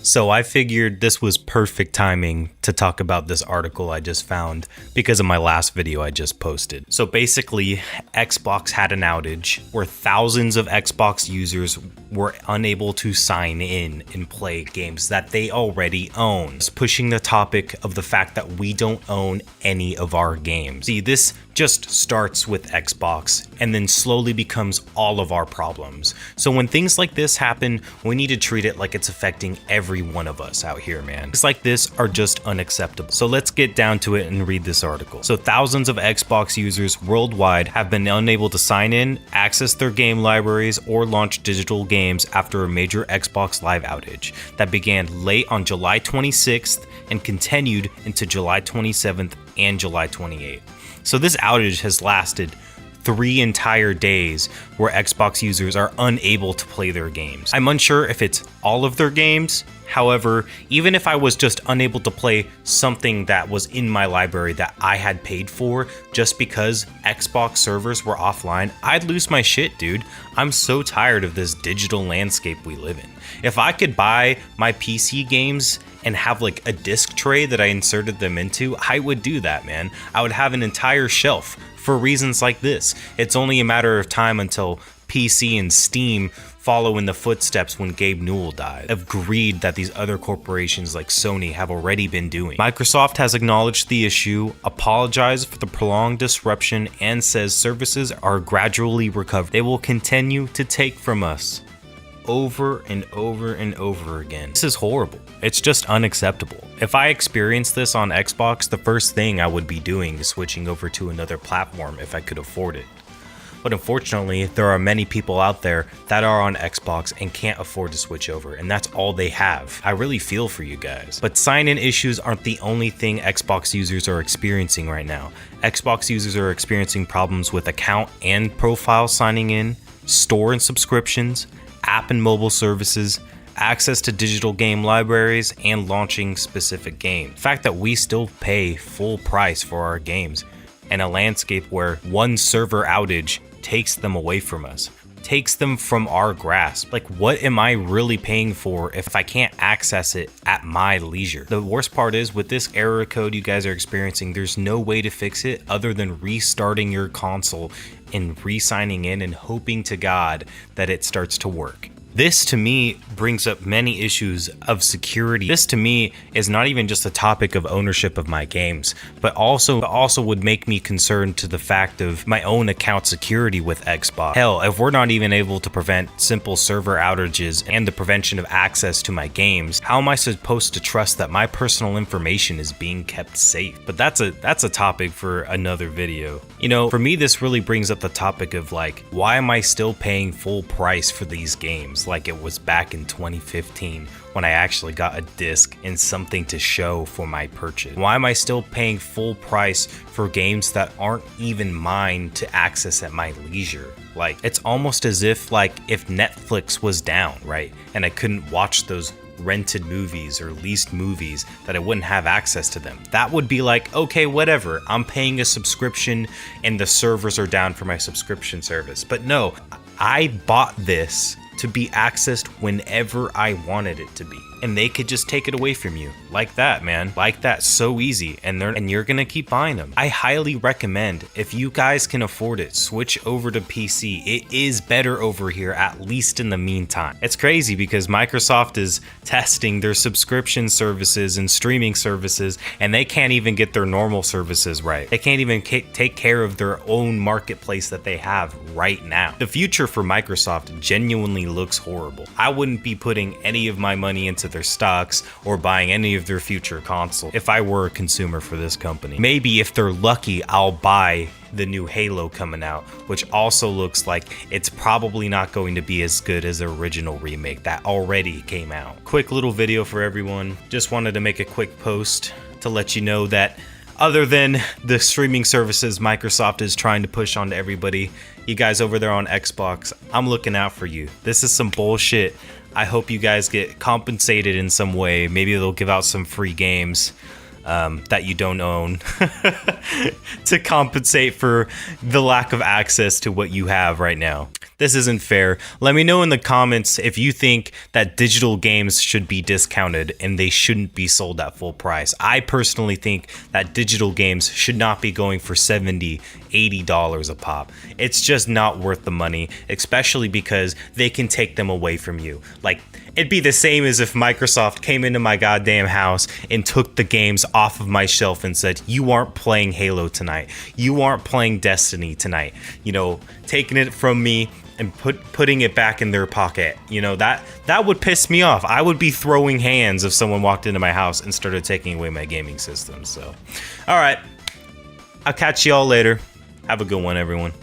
So I figured this was perfect timing to talk about this article I just found because of my last video I just posted. So basically, Xbox had an outage where thousands of Xbox users were unable to sign in and play games that they already own. It's pushing the topic of the fact that we don't own any of our games. See, this just starts with Xbox and then slowly becomes all of our problems. So when things like this happen, we need to treat it like it's affecting every one of us out here, man. Things like this are just unacceptable. So let's get down to it and read this article. So thousands of Xbox users worldwide have been unable to sign in, access their game libraries, or launch digital games after a major Xbox Live outage that began late on July 26th and continued into July 27th and July 28th. So this outage has lasted 3 entire days where Xbox users are unable to play their games. I'm unsure if it's all of their games. However, even if I was just unable to play something that was in my library that I had paid for just because Xbox servers were offline, I'd lose my shit, dude. I'm so tired of this digital landscape we live in. If I could buy my PC games and have like a disc tray that I inserted them into, I would do that, man. I would have an entire shelf for reasons like this. It's only a matter of time until PC and Steam follow in the footsteps when Gabe Newell died, of greed that these other corporations like Sony have already been doing. Microsoft has acknowledged the issue, apologized for the prolonged disruption, and says services are gradually recovering. They will continue to take from us over and over and over again. This is horrible. It's just unacceptable. If I experienced this on Xbox, the first thing I would be doing is switching over to another platform if I could afford it. But unfortunately, there are many people out there that are on Xbox and can't afford to switch over, and that's all they have. I really feel for you guys. But sign-in issues aren't the only thing Xbox users are experiencing right now. Xbox users are experiencing problems with account and profile signing in, store and subscriptions, app and mobile services, access to digital game libraries, and launching specific games. The fact that we still pay full price for our games in a landscape where one server outage takes them away from us, takes them from our grasp. Like, what am I really paying for if I can't access it at my leisure? The worst part is, with this error code you guys are experiencing, there's no way to fix it other than restarting your console and re-signing in and hoping to God that it starts to work. This to me brings up many issues of security. This to me is not even just a topic of ownership of my games, but also would make me concerned to the fact of my own account security with Xbox. Hell, if we're not even able to prevent simple server outages and the prevention of access to my games, how am I supposed to trust that my personal information is being kept safe? But that's a topic for another video. You know, for me, this really brings up the topic of like, why am I still paying full price for these games like it was back in 2015 when I actually got a disc and something to show for my purchase? Why am I still paying full price for games that aren't even mine to access at my leisure? Like, it's almost as if Netflix was down, right? And I couldn't watch those rented movies or leased movies, that I wouldn't have access to them. That would be like, okay, whatever, I'm paying a subscription and the servers are down for my subscription service. But no, I bought this to be accessed whenever I wanted it to be, and they could just take it away from you like that, man. Like that, so easy, and you're gonna keep buying them. I highly recommend, if you guys can afford it, switch over to PC. It is better over here, at least in the meantime. It's crazy because Microsoft is testing their subscription services and streaming services, and they can't even get their normal services right. They can't even take care of their own marketplace that they have right now. The future for Microsoft genuinely looks horrible. I wouldn't be putting any of my money into their stocks or buying any of their future consoles if I were a consumer for this company. Maybe if they're lucky, I'll buy the new Halo coming out, which also looks like it's probably not going to be as good as the original remake that already came out. Quick little video for everyone. Just wanted to make a quick post to let you know that other than the streaming services Microsoft is trying to push onto everybody, you guys over there on Xbox, I'm looking out for you. This is some bullshit. I hope you guys get compensated in some way. Maybe they'll give out some free games that you don't own to compensate for the lack of access to what you have right now. This isn't fair. Let me know in the comments if you think that digital games should be discounted and they shouldn't be sold at full price. I personally think that digital games should not be going for $70, $80 a pop. It's just not worth the money, especially because they can take them away from you. Like, it'd be the same as if Microsoft came into my goddamn house and took the games off of my shelf and said, you aren't playing Halo tonight. You aren't playing Destiny tonight. You know, taking it from me and putting it back in their pocket. You know, that would piss me off. I would be throwing hands if someone walked into my house and started taking away my gaming system. So, all right. I'll catch y'all later. Have a good one, everyone.